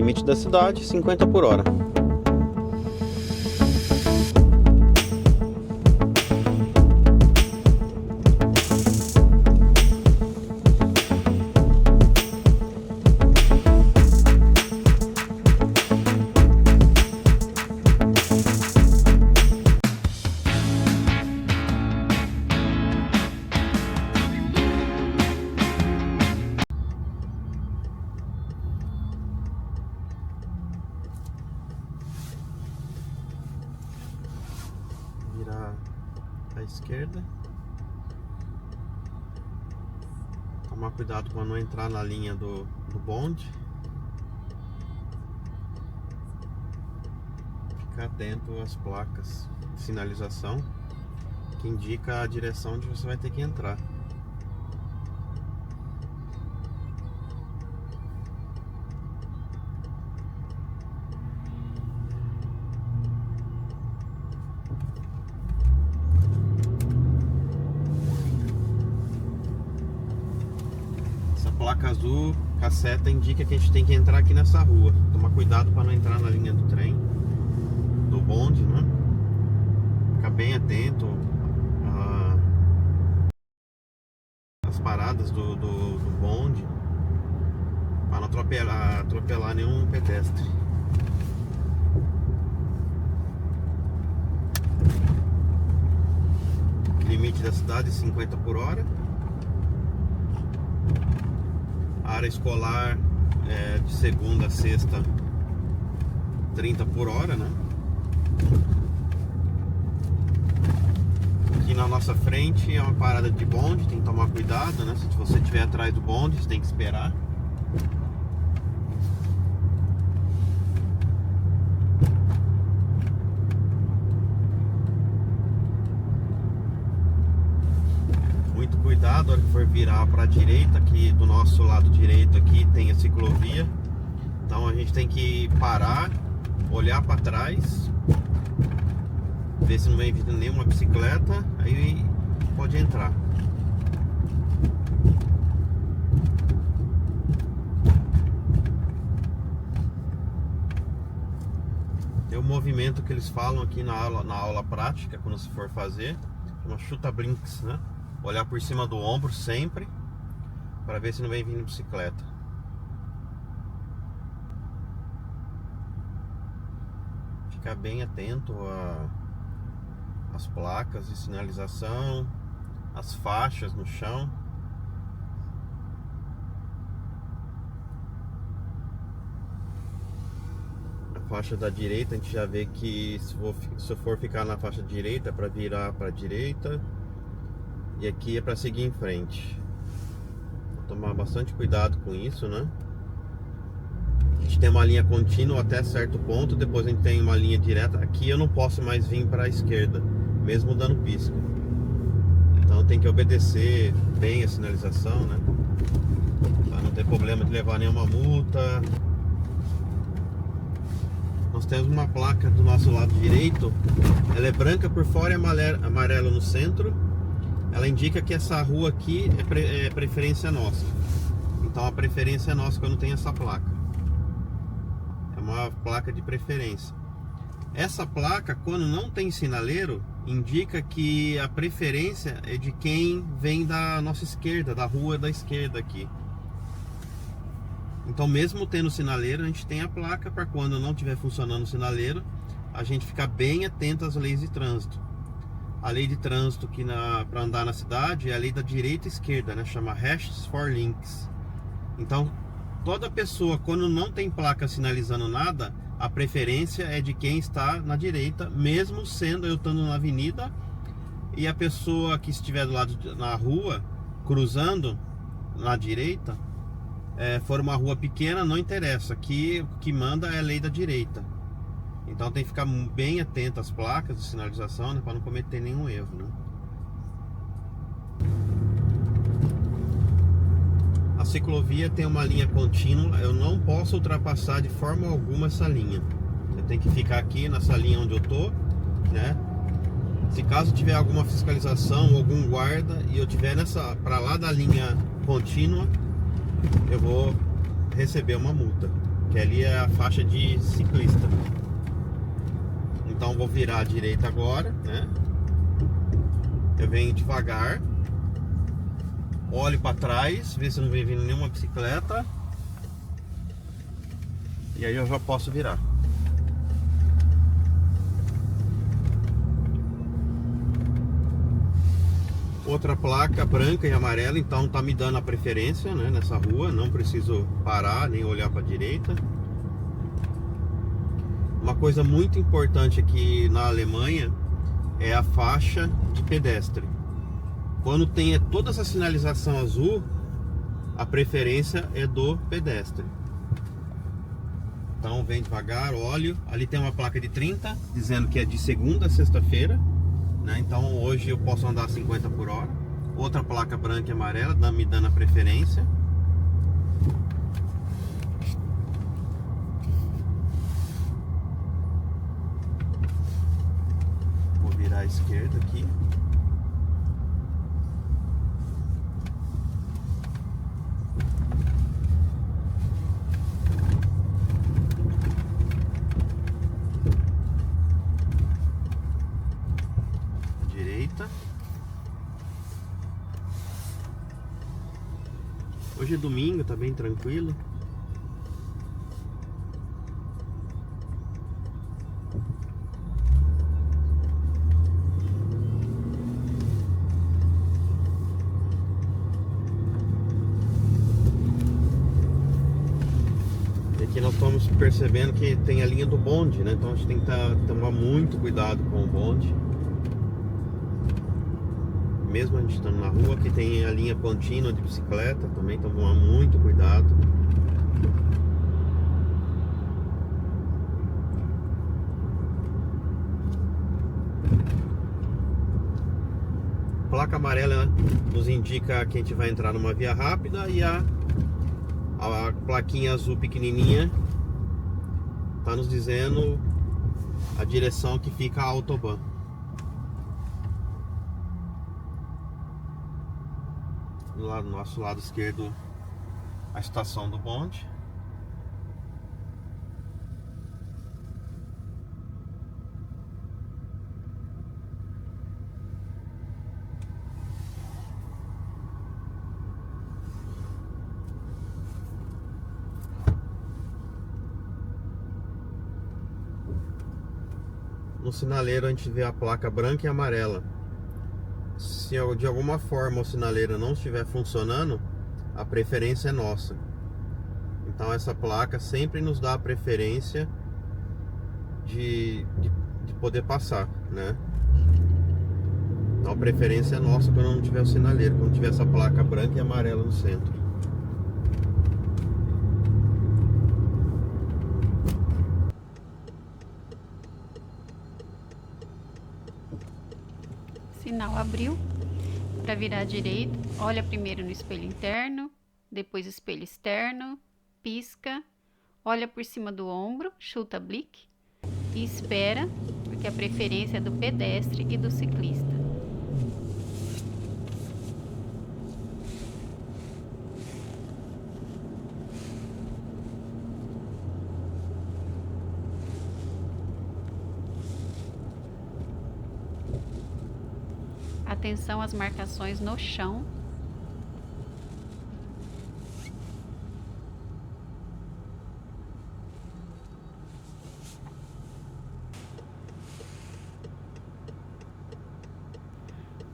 limite da cidade, 50 por hora. Virar à esquerda. Tomar cuidado para não entrar na linha do bonde. Ficar atento às placas de sinalização que indica a direção onde você vai ter que entrar. Placa azul, a seta indica que a gente tem que entrar aqui nessa rua. Tomar cuidado para não entrar na linha do trem, do bonde, né? Ficar bem atento às paradas do bonde, para não atropelar nenhum pedestre. Limite da cidade 50 por hora. Área escolar de segunda a sexta 30 por hora, né? Aqui na nossa frente é uma parada de bonde, tem que tomar cuidado, né? Se você estiver atrás do bonde, você tem que esperar. Muito cuidado na hora que for virar para a direita, aqui do nosso lado direito aqui tem a ciclovia. Então a gente tem que parar, olhar para trás, ver se não vem vindo nenhuma bicicleta, aí pode entrar. Tem um movimento que eles falam aqui na aula prática, quando se for fazer, uma chuta blinks, né? Olhar por cima do ombro sempre, para ver se não vem vindo bicicleta. Ficar bem atento às placas de sinalização, as faixas no chão. A faixa da direita, a gente já vê que se eu for ficar na faixa direita, é para virar para a direita. E aqui é para seguir em frente. Vou tomar bastante cuidado com isso, né? A gente tem uma linha contínua até certo ponto, depois a gente tem uma linha direta. Aqui eu não posso mais vir para a esquerda, mesmo dando pisca. Então tem que obedecer bem a sinalização, né? Para não ter problema de levar nenhuma multa. Nós temos uma placa do nosso lado direito. Ela é branca por fora e amarelo no centro. Ela indica que essa rua aqui é preferência nossa. Então a preferência é nossa quando tem essa placa. É uma placa de preferência. Essa placa, quando não tem sinaleiro, indica que a preferência é de quem vem da nossa esquerda, da rua da esquerda aqui. Então mesmo tendo sinaleiro, a gente tem a placa para quando não estiver funcionando o sinaleiro, a gente ficar bem atento às leis de trânsito. A lei de trânsito aqui para andar na cidade é a lei da direita e esquerda, né? Chama Hashes for Links. Então, toda pessoa, quando não tem placa sinalizando nada, a preferência é de quem está na direita, mesmo sendo eu estando na avenida e a pessoa que estiver do lado na rua, cruzando na direita, for uma rua pequena, não interessa. Aqui o que manda é a lei da direita. Então tem que ficar bem atento às placas de sinalização, né, para não cometer nenhum erro, né? A ciclovia tem uma linha contínua, eu não posso ultrapassar de forma alguma essa linha. Eu tenho que ficar aqui nessa linha onde eu tô, né? Se caso tiver alguma fiscalização, algum guarda e eu tiver para lá da linha contínua, eu vou receber uma multa. que ali é a faixa de ciclista. Então vou virar à direita agora, né? Eu venho devagar, olho para trás, ver se não vem vindo nenhuma bicicleta, e aí eu já posso virar. Outra placa branca e amarela, então tá me dando a preferência, né, nessa rua. Não preciso parar nem olhar para a direita. Uma coisa muito importante aqui na Alemanha é a faixa de pedestre. Quando tem toda essa sinalização azul, a preferência é do pedestre. Então vem devagar, olho. Ali tem uma placa de 30 dizendo que é de segunda a sexta-feira, né? Então hoje eu posso andar 50 por hora. Outra placa branca e amarela me dando a preferência. Vou virar à esquerda aqui. Hoje é domingo, tá bem tranquilo. E aqui nós estamos percebendo que tem a linha do bonde, né? Então a gente tem que tomar muito cuidado com o bonde. Mesmo a gente estando na rua, aqui tem a linha contínua de bicicleta, também tomar muito cuidado. Placa amarela nos indica que a gente vai entrar numa via rápida, e a plaquinha azul pequenininha está nos dizendo a direção que fica a Autobahn. Do nosso lado esquerdo, a estação do bonde. No sinaleiro a gente vê a placa branca e amarela. Se de alguma forma o sinaleiro não estiver funcionando, a preferência é nossa. Então essa placa sempre nos dá a preferência de poder passar, né? Então a preferência é nossa quando não tiver o sinaleiro, quando tiver essa placa branca e amarela no centro. Sinal abriu. Para virar à direita, olha primeiro no espelho interno, depois espelho externo, pisca, olha por cima do ombro, chuta blick e espera, porque a preferência é do pedestre e do ciclista. Atenção às marcações no chão.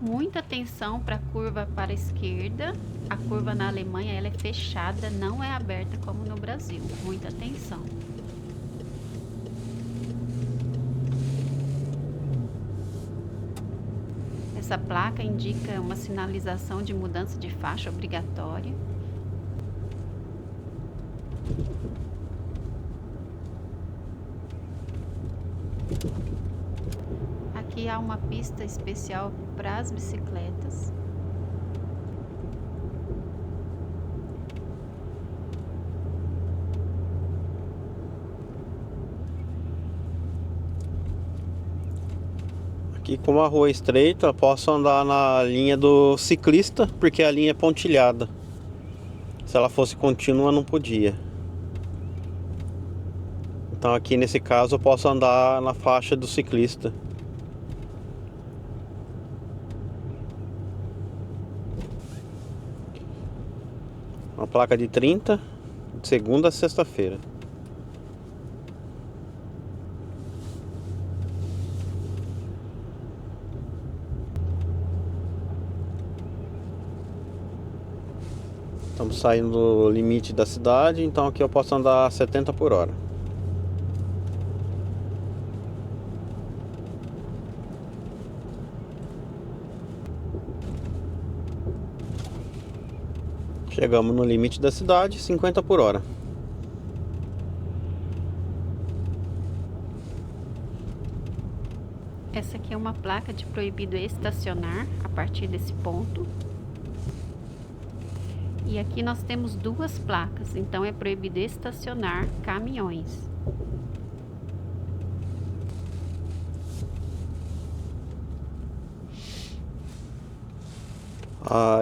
Muita atenção para a curva para a esquerda. A curva na Alemanha ela é fechada, não é aberta como no Brasil. Muita atenção. Essa placa indica uma sinalização de mudança de faixa obrigatória. Aqui há uma pista especial para as bicicletas. Aqui, como a rua é estreita, posso andar na linha do ciclista, porque a linha é pontilhada. Se ela fosse contínua, não podia. Então aqui nesse caso eu posso andar na faixa do ciclista. Uma placa de 30, de segunda a sexta-feira. Estamos saindo do limite da cidade, então aqui eu posso andar 70 por hora. Chegamos no limite da cidade, 50 por hora. Essa aqui é uma placa de proibido estacionar a partir desse ponto. E aqui nós temos duas placas, então é proibido estacionar caminhões.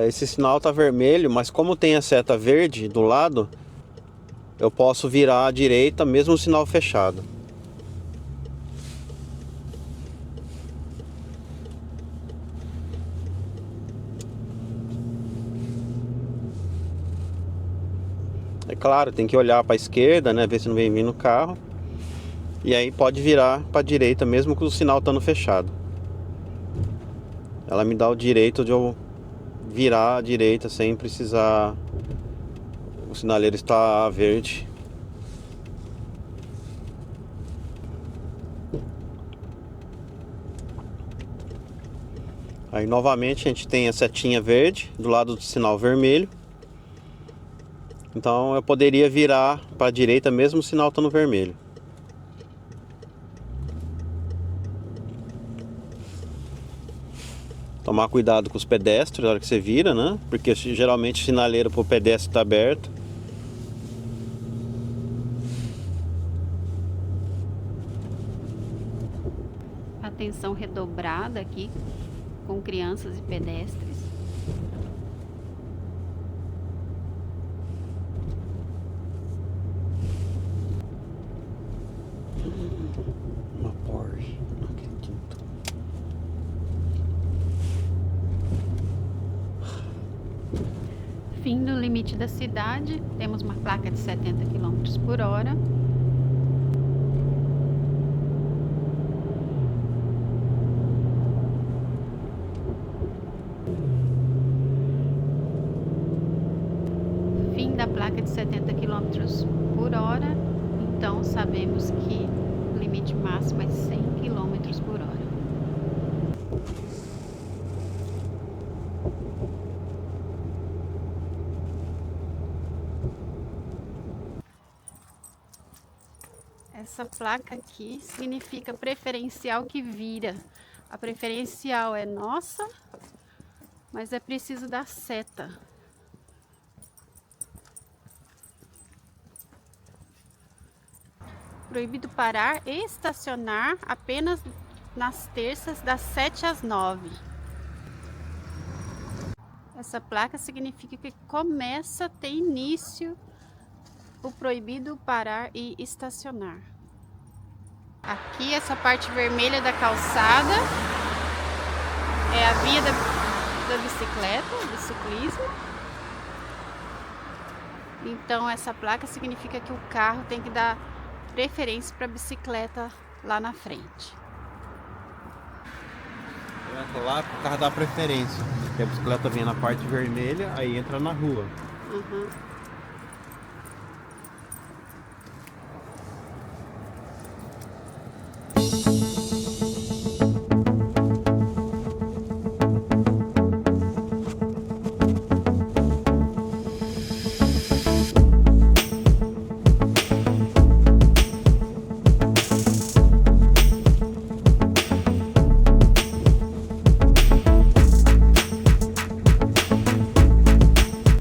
Esse sinal tá vermelho, mas como tem a seta verde do lado, eu posso virar à direita mesmo o sinal fechado. É claro, tem que olhar para a esquerda, né, ver se não vem vindo carro. E aí pode virar para a direita mesmo com o sinal estando fechado. Ela me dá o direito de eu virar à direita sem precisar o sinaleiro estar verde. Aí novamente a gente tem a setinha verde do lado do sinal vermelho. Então eu poderia virar para a direita mesmo o sinal estando vermelho. Tomar cuidado com os pedestres na hora que você vira, né? Porque geralmente o sinaleiro para o pedestre está aberto. Atenção redobrada aqui com crianças e pedestres. Uma Porsche, não acredito. Fim do limite da cidade, temos uma placa de 70 km por hora. Fim da placa de 70 km por hora, então sabemos que o limite máximo é 100 km por hora. Essa placa aqui significa preferencial que vira. A preferencial é nossa, mas é preciso dar seta. Proibido parar e estacionar apenas nas terças das 7 às 9. Essa placa significa que começa a ter início o proibido parar e estacionar. Aqui essa parte vermelha da calçada é a via da bicicleta, do ciclismo. Então essa placa significa que o carro tem que dar preferência para a bicicleta lá na frente. Entra lá pro carro dar preferência, porque a bicicleta vem na parte vermelha, aí entra na rua. Uhum.